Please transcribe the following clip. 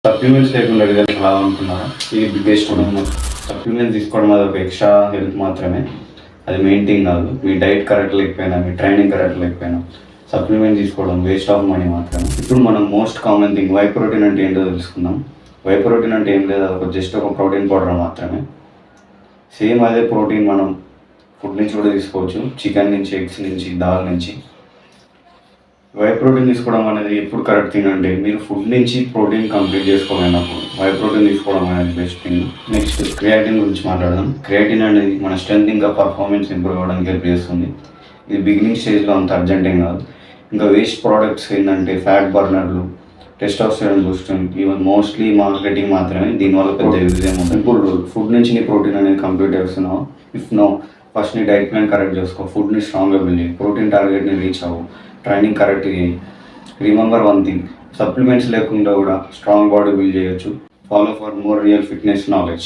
Supplements లేకుండా result రావాలనుకున్నారా? ఇది biggest problem. Supplements తీసుకోవడం అది ఒక ఎక్స్ట్రా హెల్త్ మాత్రమే, అది మెయిన్ థింగ్ కాదు. మీ డైట్ కరెక్ట్ లేకపోయినా, మీ ట్రైనింగ్ కరెక్ట్ లేకపోయినా సప్లిమెంట్ తీసుకోవడం వేస్ట్ ఆఫ్ మనీ మాత్రమే. ఇప్పుడు మనం most common thing whey protein అంటే ఏంటో తెలుసుకుందాం. వై ప్రోటీన్ అంటే ఏం లేదు, అది జస్ట్ ఒక ప్రోటీన్ పౌడర్ మాత్రమే. సేమ్ అదే ప్రోటీన్ మనం ఫుడ్ నుంచి కూడా తీసుకోవచ్చు, చికెన్ నుంచి, ఎగ్స్ నుంచి, దాల్ నుంచి. వై ప్రోటీన్ తీసుకోవడం అనేది ఎప్పుడు కరెక్ట్ థింగ్ అంటే మీరు ఫుడ్ నుంచి ప్రోటీన్ కంప్లీట్ చేసుకోలేనప్పుడు వై ప్రోటీన్ తీసుకోవడం అనేది బెస్ట్ థింగ్. నెక్స్ట్ క్రియాటిన్ గురించి మాట్లాడదాం. క్రియాటిన్ అనేది మన స్ట్రెంత్ ఇంకా పర్ఫార్మెన్స్ ఇంప్రూవ్ అవ్వడానికి హెల్ప్ చేస్తుంది. ఇది బిగినింగ్ స్టేజ్లో అంత అర్జెంట్ ఏం కాదు. ఇంకా వేస్ట్ ప్రోడక్ట్స్ ఏంటంటే ఫ్యాట్ బర్నర్లు, testosterone boosting, even mostly marketing మాత్రమే. దీనివల్ల పెద్ద యూజ్ ఏముంటుంది. ఇప్పుడు ఫుడ్ నుంచి నీ ప్రోటీన్ అనేది కంప్లీట్ చేస్తున్నావు. ఇఫ్ నో, ఫస్ట్ నీ డైట్ ప్లాన్ కరెక్ట్ చేసుకో, ఫుడ్ని స్ట్రాంగ్గా బిల్డ్ చేయి, ప్రోటీన్ టార్గెట్ని రీచ్ అవ్వు, ట్రైనింగ్ కరెక్ట్ చేయి. రిమెంబర్ వన్ థింగ్, సప్లిమెంట్స్ లేకుండా కూడా స్ట్రాంగ్ బాడీ బిల్డ్ చేయొచ్చు. Follow for more real fitness knowledge.